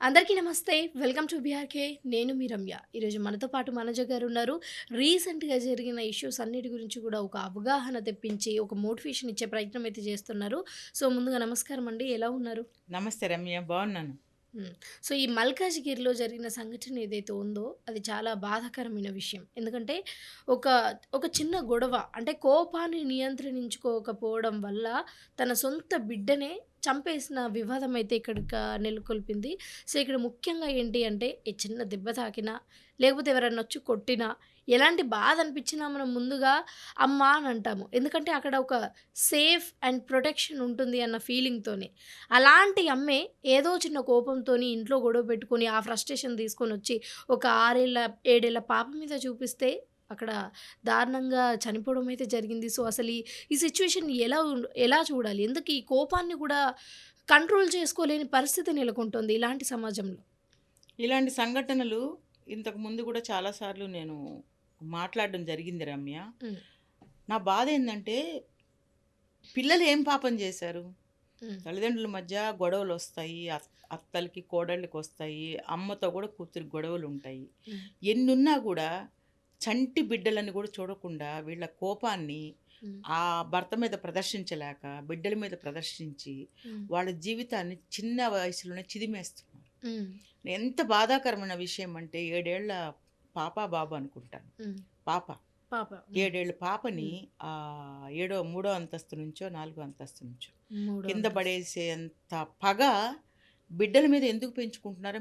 అందరికీ నమస్తే. Welcome to BRK. నేను మీ రమ్య. ఈరోజు మనతో పాటు మనోజ గారు ఉన్నారు. రీసెంట్‌గా జరిగిన ఇష్యూస్ అన్నిటి గురించి కూడా ఒక అవగాహన తెప్పించి, ఒక మోటివేషన్ ఇచ్చే ప్రయత్నం అయితే చేస్తున్నారు. సో, ముందుగా నమస్కారం అండి. ఎలా ఉన్నారు? నమస్తే రమ్య. బాగున్నాను. హ్మ్. సో, ఈ మల్కాజ్‌గిరిలో జరిగిన సంఘటన ఏదైతే ఉందో, అది చాలా బాధాకరమైన విషయం. ఎందుకంటే, ఒక ఒక చిన్న గొడవ అంటే కోపాన్ని నియంత్రించుకోకపోవడం వల్ల, తన సొంత బిడ్డనే చంపేసిన వివాదం అయితే నెలకొల్పింది. సో, ఇక్కడ ముఖ్యంగా ఏంటి అంటే, ఈ చిన్న దెబ్బ తాకినా, లేకపోతే ఎవరైనా వచ్చి కొట్టినా, ఎలాంటి బాధ అనిపించినా మనం ముందుగా అమ్మ అని అంటాము. ఎందుకంటే, అక్కడ ఒక సేఫ్ అండ్ ప్రొటెక్షన్ ఉంటుంది అన్న ఫీలింగ్‌తోనే. అలాంటి అమ్మే ఏదో చిన్న కోపంతోని ఇంట్లో గొడవ పెట్టుకొని, ఆ ఫ్రస్ట్రేషన్ తీసుకొనొచ్చి ఒక 6 ఏళ్ల, 7 ఏళ్ల పాప మీద చూపిస్తే అక్కడ దారుణంగా చనిపోవడం అయితే జరిగింది. సో, అసలు ఈ సిట్యుయేషన్ ఎలా చూడాలి? ఎందుకు ఈ కోపాన్ని కూడా కంట్రోల్ చేసుకోలేని పరిస్థితి నెలకొంటుంది ఇలాంటి సమాజంలో. ఇలాంటి సంఘటనలు ఇంతకు ముందు కూడా చాలాసార్లు నేను మాట్లాడడం జరిగింది రమ్య. హ్మ్. నా బాధ ఏంటంటే పిల్లలు ఏం పాపం చేశారు? హ్మ్. తల్లిదండ్రుల మధ్య గొడవలు వస్తాయి. అత్తలకి కోడళ్ళకి వస్తాయి. అమ్మతో కూడా కూతురికి గొడవలు ఉంటాయి. హ్మ్. ఎన్నున్నా కూడా చంటి బిడ్డలని కూడా చూడకుండా వీళ్ళ కోపాన్ని హ్మ్. ఆ భర్త మీద ప్రదర్శించలేక బిడ్డల మీద ప్రదర్శించి హ్మ్. వాళ్ళ జీవితాన్ని చిన్న వయసులోనే చిదిమేస్తున్నారు. హ్మ్. ఎంత బాధాకరమైన విషయం అంటే 7 ఏళ్ల పాప, బాబు అనుకుంటాను. హ్మ్. పాప. పాప. హ్మ్. 7 ఏళ్ల పాపని హ్మ్. మూడో అంతస్తు నుంచో, నాలుగో అంతస్తు నుంచో మూడో కింద అంతస్తు. పడేసేంత పగ బిడ్డల మీద ఎందుకు పెంచుకుంటున్నారో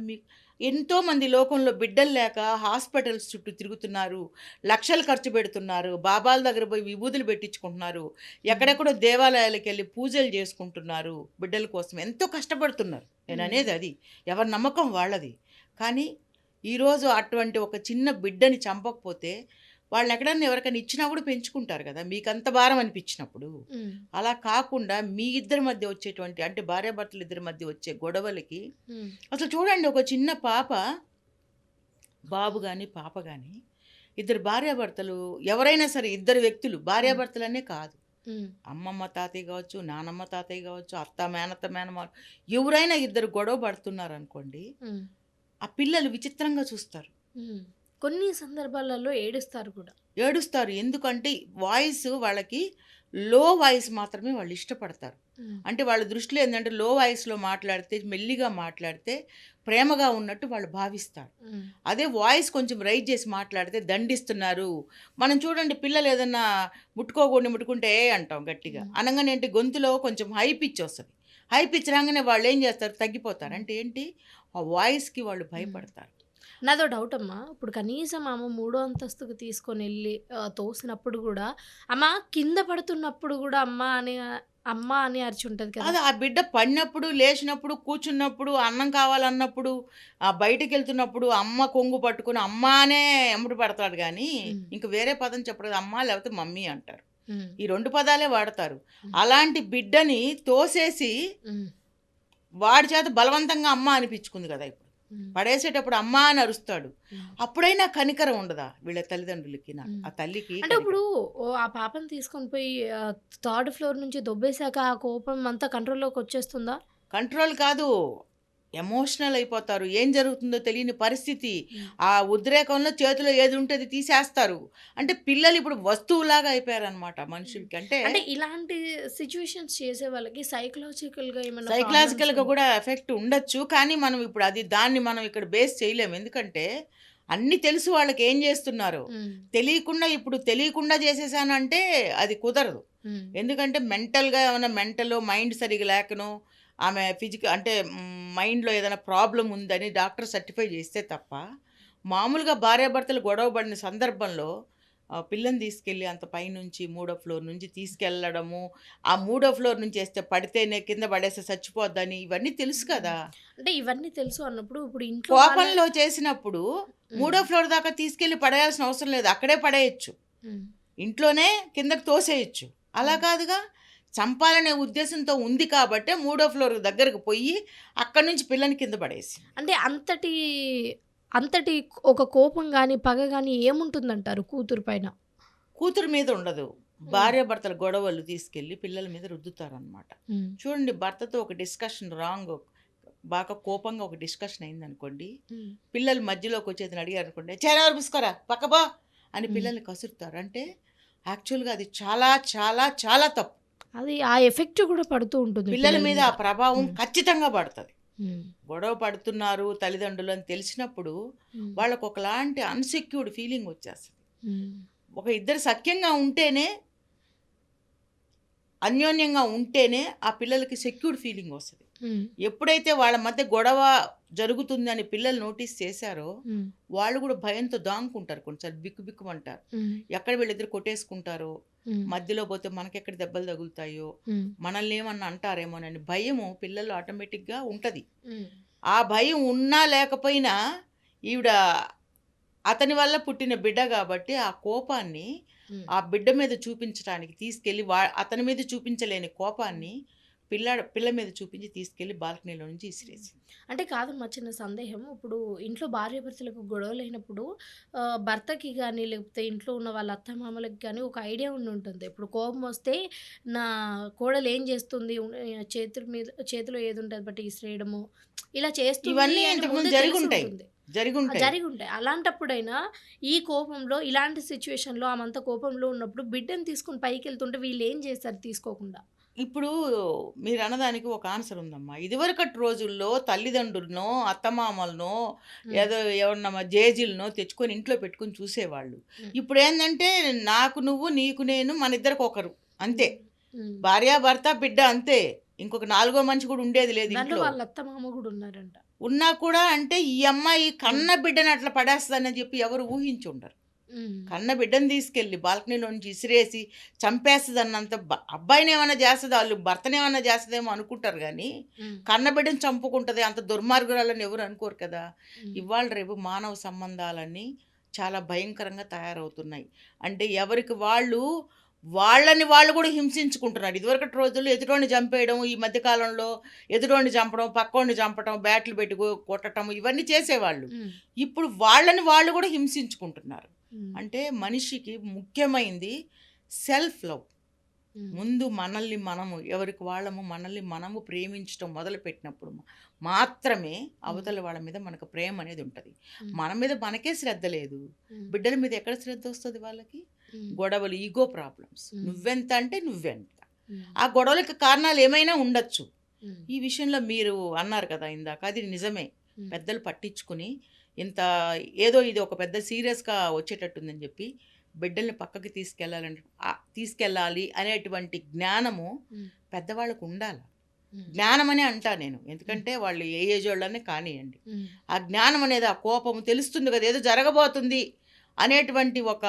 ఎంతోమంది లోకంలో బిడ్డలు లేక హాస్పిటల్స్ చుట్టూ తిరుగుతున్నారు. లక్షలు ఖర్చు పెడుతున్నారు. బాబాల దగ్గర పోయి విభూదులు పెట్టించుకుంటున్నారు. హ్మ్. ఎక్కడెక్కడో దేవాలయాలకెళ్ళి పూజలు చేసుకుంటున్నారు. బిడ్డల కోసం ఎంతో కష్టపడుతున్నారు. హ్మ్. నేననేది అది. ఎవరి నమ్మకం వాళ్ళది. కానీ ఈరోజు అటువంటి ఒక చిన్న బిడ్డని చంపకపోతే వాళ్ళనెక్కడన్నా ఎవరికైనా ఇచ్చినా కూడా పెంచుకుంటారు గదా! మీకంత భారం అనిపించినప్పుడు. హ్మ్. అలా కాకుండా మీ ఇద్దరి మధ్య వచ్చేటువంటి అంటే భార్యాభర్తలిద్దరి మధ్య వచ్చే గొడవలకి హ్మ్. అసలు చూడండి, ఒక చిన్న పాప, బాబు గాని, పాప గాని, ఇద్దరు భార్యాభర్తలు, ఎవరైనా సరే ఇద్దరు వ్యక్తులు హ్మ్. భార్యాభర్తలనే కాదు. హ్మ్. అమ్మమ్మ, తాతయ్య గావచ్చు, నానమ్మ, తాతయ్య గావచ్చు, అత్త, మేనత్త, మేనమామ, ఎవరైనా ఇద్దరు గొడవ పడుతున్నారనుకోండి, హ్మ్. ఆ పిల్లలు విచిత్రంగా చూస్తారు. హ్మ్. కొన్ని సందర్భాలలో ఏడుస్తారు కూడా. ఏడుస్తారు. ఎందుకంటే వాయిస్ వాళ్ళకి లో వాయిస్ మాత్రమే వాళ్ళు ఇష్టపడతారు. హ్మ్. అంటే వాళ్ళ దృష్టిలో ఏందంటే లో వాయిస్‌లో మాట్లాడితే, మెల్లిగా మాట్లాడితే ప్రేమగా ఉన్నట్టు వాళ్ళు భావిస్తారు. హ్మ్. అదే వాయిస్ కొంచెం రైజ్ చేసి మాట్లాడితే దండిస్తున్నారు. మనం చూడండి, పిల్లలు ఏదన్నా ముట్టుకోకూడనివి ముట్టుకుంటే అంటాం గట్టిగా. హ్మ్. అనంగానే ఏంటి, గొంతులో కొంచెం హై పిచ్ ఒస్తది. హై పిచ్ రాంగానే వాళ్ళేం చేస్తారు, తగ్గిపోతారు. హ్మ్. అంటే ఏంటి, ఆ వాయిస్‌కి వాళ్ళు హ్మ్. భయపడతారు. నాదో డౌటమ్మా. ఇప్పుడు కనీసం ఆమె మూడో అంతస్తుకి తీసుకొనెళ్ళి తోసినప్పుడు గూడా, కింద పడుతున్నప్పుడు గూడా అమ్మ అని అరిచుంటది కదా! అది ఆ బిడ్డ పడినప్పుడు, లేచినప్పుడు, కూర్చున్నప్పుడు, అన్నం కావాలన్నప్పుడు, బయటికెళ్తున్నప్పుడు అమ్మ కొంగు పట్టుకొని అమ్మ అనే ఎమ్మట పడతాడు గానీ, హ్మ్. ఇంక వేరే పదం చెప్పడు. అమ్మ లేకపోతే మమ్మీ అంటారు. హ్మ్. ఈ 2 పదాలే వాడతారు. హ్మ్. అలాంటి బిడ్డని తోసేసి హ్మ్. వాడి చేత బలవంతంగా అమ్మ అనిపించుకుంది గదా! ఇప్పుడు. హ్మ్. పడేసేటప్పుడు అమ్మ అని అరుస్తాడు. హ్మ్. అప్పుడైనా కనికరం ఉండదా వీళ్ళ తల్లిదండ్రులకి, హ్మ్. ఆ తల్లికి అంటే ఇప్పుడు కనికరం? ఆ పాపని తీసుకొని పోయి థర్డ్ ఫ్లోర్ నుంచి దొబ్బేసాక ఆ కోపం అంతా కంట్రోల్‌లోకొచ్చేస్తుందా? కంట్రోల్ కాదు. ఎమోషనల్ అయిపోతారు. ఏం జరుగుతుందో తెలియని పరిస్థితి. హ్మ్. ఆ ఉద్రేకంలో చేతిలో ఏది ఉంటే అది తీసేస్తారు. అంటే పిల్లలు ఇప్పుడు వస్తువులాగా అయిపోయారనమాట హ్మ్. మనుషులకి. అంటే అంటే ఇలాంటి సిట్యుయేషన్స్ చేసే వాళ్ళకి సైకలాజికల్‌గా ఏమన్నా ప్రాబ్లమ్స్ సైకలాజికల్‌గా కూడా ఎఫెక్ట్ ఉండొచ్చు. కానీ మనం ఇప్పుడు దాన్ని మనం ఇక్కడ బేస్ చేయలేము. ఎందుకంటే అన్నీ తెలుసు వాళ్ళకి ఏం జేస్తున్నారో. హ్మ్. తెలియకుండా చేసేసానంటే అది కుదరదు. హ్మ్. ఎందుకంటే మెంటల్‌గా ఏమన్నా మైండ్ సరిగ్గా లేకనో, ఆమె అంటే మైండ్‌లో ఏదైనా ప్రాబ్లమ్ ఉందని డాక్టర్ సర్టిఫై చేస్తే తప్ప, మామూలుగా భార్యాభర్తలు గొడవ పడిన సందర్భంలో పిల్లని తీసుకెళ్ళి అంత పైనుంచి మూడో ఫ్లోర్ నుంచి తీసుకెళ్ళడము, ఆ మూడో ఫ్లోర్ నుంచి ఏస్తే పడితేనే కింద పడేస్తే చచ్చిపోద్దని ఇవన్నీ తెలుసు హ్మ్. కదా! అంటే ఇవన్నీ తెలుసు అన్నప్పుడు ఇప్పుడు ఇంట్లో వాళ్ళ కోపంలో చేసినప్పుడు హ్మ్. మూడో ఫ్లోర్ దాకా తీసుకెళ్ళి పడేయాల్సిన అవసరం లేదు. అక్కడే పడేయొచ్చు. హ్మ్. ఇంట్లోనే కిందకి తోసేయొచ్చు. అలా హ్మ్. కాదుగా. చంపాలనే ఉద్దేశంతో ఉంది కాబట్టే మూడో ఫ్లోర్ దగ్గరకు పొయ్యి అక్కడి నుంచి పిల్లని కింద పడేసింది. అంటే అంతటి ఒక కోపం గాని, పగ గాని ఏముంటుందంటారు కూతురు పైన? కూతురు మీద ఉండదు. హ్మ్. భార్యాభర్తల గొడవలు తీసుకెళ్ళి పిల్లల మీద రుద్దుతారనమాట. హ్మ్. చూడండి, భర్తతో ఒక డిస్కషన్ రాంగ్ బాగా కోపంగా ఒక డిస్కషన్ అయిందనుకోండి, హ్మ్. పిల్లలు మధ్యలోకి వచ్చేదని అడిగారనుకోండి, "చేరెవరు పూసుకోరా పక్కబో" అని హ్మ్. పిల్లల్ని కసురుతారు. అంటే యాక్చువల్‌గా అది చాలా చాలా చాలా తప్పు. అది ఆ ఎఫెక్ట్ కూడా పడుతూ ఉంటుంది పిల్లల పిల్లల మీద మీద. ఆ ప్రభావం హ్మ్. ఖచ్చితంగా పడతది. హ్మ్. గొడవ పడుతున్నారు తల్లిదండ్రులు అని తెలిసినప్పుడు హ్మ్. వాళ్ళకి ఒకలాంటి అన్‌సెక్యూర్డ్ ఫీలింగ్ వచ్చేస్తది. హ్మ్. ఒక ఇద్దరు సఖ్యంగా ఉంటేనే, అన్యోన్యంగా ఉంటేనే ఆ పిల్లలకి సెక్యూర్డ్ ఫీలింగ్ వస్తది. హ్మ్. ఎప్పుడైతే వాళ్ళ మధ్య గొడవ జరుగుతుందని పిల్లలు నోటీస్ చేశారో, హ్మ్. వాళ్ళు కూడా భయంతో దాంకుంటారు. కొన్నిసార్లు బిక్కుబిక్కుమంటారు. హ్మ్. ఎక్కడ వీళ్ళిద్దరు కొట్టేసుకుంటారో, హ్మ్. మధ్యలో పోతే మనకెక్కడ దెబ్బలు తగులుతాయో, హ్మ్. మనల్ని ఏమన్నా అంటారేమోనని భయము పిల్లల్లో ఆటోమేటిక్‌గా ఉంటది. హ్మ్. ఆ భయం ఉన్నా లేకపోయినా ఈవిడ అతని వల్ల పుట్టిన బిడ్డ గాబట్టి, ఆ కోపాన్ని హ్మ్. ఆ బిడ్డ మీద చూపించటానికి తీసుకెళ్ళి అతని మీద చూపించలేని కోపాన్ని పిల్ల మీద చూపించి తీసుకెళ్ళి బాల్కనీలో నుంచి ఇసిరేసింది. అంటే కాదమ్మా, చిన్న సందేహం. ఇప్పుడు ఇంట్లో భార్యాభర్తలకు గొడవలైనప్పుడు భర్తకి గాని, లేకపోతే ఇంట్లో ఉన్న వాళ్ళ అత్తమామలకి గాని ఒక ఐడియా ఉండుంటుంది. ఇప్పుడు కోపమొస్తే నా కోడలు ఏం చేస్తుంది, చేతిలో ఏదుంటే అది బట్టి ఇసిరేయడము, ఇలా చేస్తుంది ఇవన్నీ అని ఇంతకుముందు ముందే జరిగుంటాయి. తెలిసుంటుంది. జరిగుంటాయి. జరిగుంటాయి. అలాంటప్పుడైనా ఈ కోపంలో, ఇలాంటి సిట్యుయేషన్‌లో ఆమంత కోపంలో ఉన్నప్పుడు బిడ్డని తీసుకొని పైకెళ్తుంటే వీళ్ళేం చేశారు తీసుకోకుండా? ఇప్పుడు మీరన్నదానికి ఒక ఆన్సర్ ఉందమ్మా. ఇదివరకటి రోజుల్లో తల్లిదండ్రులనో, అత్తమామలనో, హ్మ్. ఏదో ఎవరినమ్మా జేజీలనో తెచ్చుకొని ఇంట్లో పెట్టుకొని చూసేవాళ్ళు. హ్మ్. ఇప్పుడేందంటే నాకు నువ్వు, నీకు నేను, మనిద్దరికొకరు అంతే. హ్మ్. హ్మ్. భార్యాభర్త, బిడ్డ అంతే. ఇంకొక నాలుగో మనిషి కూడా ఉండేది లేదు దాంట్లో ఇంట్లో. వాళ్ళ అత్తమామ గూడా ఉన్నారంట. ఉన్నా కూడా అంటే ఈ అమ్మాయి హ్మ్. కన్న బిడ్డని అట్లా పడేస్తదని చెప్పి ఎవరు ఊహించుండరు. హ్మ్. కన్న బిడ్డని తీసుకెళ్ళి బాల్కనీలో నుంచి ఇసిరేసి చంపేస్తదన్నంత అబ్బాయినేమన్నా చేస్తది, ఆళ్ళు భర్తనేమన్నా చేస్తదేమో అనుకుంటారు గానీ, హ్మ్. కన్న బిడ్డని చంపుకుంటది అంత దుర్మార్గురాలని ఎవరు అనుకోరు కదా! హ్మ్. ఇవాళ రేపు మానవ సంబంధాలన్నీ చాలా భయంకరంగా తయారవుతున్నాయి. అంటే ఎవరికి వాళ్ళు, వాళ్ళని వాళ్ళు కూడా హింసించుకుంటున్నారు. ఇదివరకటి రోజుల్లో ఎదుటోడిని చంపేయడం, ఈ మధ్య కాలంలో ఎదుటోడిని చంపడం, పక్కోడిని చంపటం, బ్యాట్లు పెట్టి కొట్టటం ఇవన్నీ చేసేవాళ్ళు. హ్మ్. ఇప్పుడు వాళ్ళని వాళ్ళు కూడా హింసించుకుంటున్నారు. హ్మ్. అంటే మనిషికి ముఖ్యమైంది సెల్ఫ్ లవ్. హ్మ్. ముందు మనల్ని మనము ఎవరికి వాళ్ళము మనల్ని మనము ప్రేమించటం మొదలుపెట్టినప్పుడు మాత్రమే హ్మ్. అవతల వాళ్ళ మీద మనకు ప్రేమ అనేది ఉంటుంది. హ్మ్. మన మీద మనకే శ్రద్ధ లేదు. హ్మ్. బిడ్డల మీద ఎక్కడ శ్రద్ధ వస్తుంది వాళ్ళకి? హ్మ్. గొడవలు, ఈగో ప్రాబ్లమ్స్. హ్మ్. నువ్వెంత అంటే నువ్వెంత. హ్మ్. ఆ గొడవలకి కారణాలు ఏమైనా ఉండొచ్చు. హ్మ్. ఈ విషయంలో మీరు అన్నారు కదా ఇందాక, అది నిజమే. హ్మ్. పెద్దలు పట్టించుకుని ఇంత ఏదో ఇది ఒక పెద్ద సీరియస్‌గా వచ్చేటట్టుందని చెప్పి బిడ్డల్ని పక్కకి తీసుకెళ్ళాలి అనేటువంటి జ్ఞానము హ్మ్. పెద్దవాళ్ళకు ఉండాల. హ్మ్. జ్ఞానమనే అంటా నేను. హ్మ్. ఎందుకంటే వాళ్ళు ఏ ఏజోళ్ళని కానియండి. హ్మ్. ఆ జ్ఞానం అనేది ఆ కోపము తెలుస్తుంది కదా! ఏదో జరగబోతుంది అనేటువంటి ఒక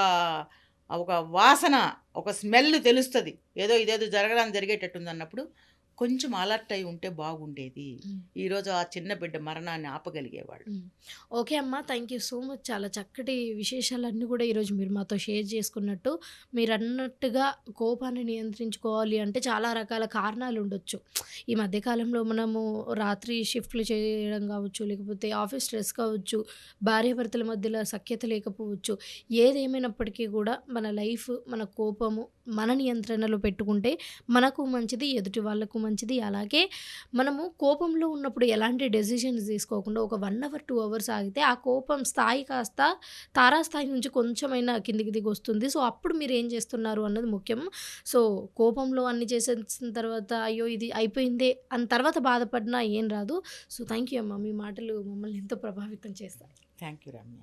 వాసన, ఒక స్మెల్ తెలుస్తది. ఇదేదో జరగడానికి జరిగేటట్టుందన్నప్పుడు కొంచెం అలర్ట్ అయ్యి ఉంటే బాగుండేది. హ్మ్. ఈరోజు ఆ చిన్న బిడ్డ మరణాన్ని ఆపగలిగేవాళ్ళు. హ్మ్. ఓకే అమ్మా. Thank you so much. చాలా చక్కటి విశేషాలన్నీ గూడా ఈరోజు మీరు మాతో షేర్ చేసుకున్నట్టు, మీరన్నట్టుగా కోపాన్ని నియంత్రించుకోవాలి అంటే చాలా రకాల కారణాలుండొచ్చు. ఈ మధ్య కాలంలో మనము రాత్రి షిఫ్ట్‌లు చేయడం గావచ్చు, లేకపోతే ఆఫీస్ స్ట్రెస్ కావచ్చు, భార్యాభర్తల మధ్యలో సఖ్యత లేకపోవచ్చు. ఏదేమైనప్పటికీ గూడా మన లైఫ్, మన కోపము మన నియంత్రణలో పెట్టుకుంటే మనకు మంచిది, ఎదుటి వాళ్ళకు మంచిది. అలాగే మనము కోపంలో ఉన్నప్పుడు ఎలాంటి డెసిషన్స్ తీసుకోకుండా ఒక 1 అవర్, 2 అవర్స్ ఆగితే ఆ కోపం స్థాయి కాస్త తారాస్థాయి నుంచి కొంచెమైనా కిందికి దిగొస్తుంది. సో, అప్పుడు మీరేం చేస్తున్నారు అన్నది ముఖ్యం. సో, కోపంలో అన్ని చేసేసిన తర్వాత అయ్యో! ఇది అయిపోయిందే అని తర్వాత బాధపడినా ఏం రాదు. సో, థాంక్ యూ అమ్మ. మీ మాటలు మమ్మల్ని ఎంతో ప్రభావితం చేస్తాయి. Thank you Ramya.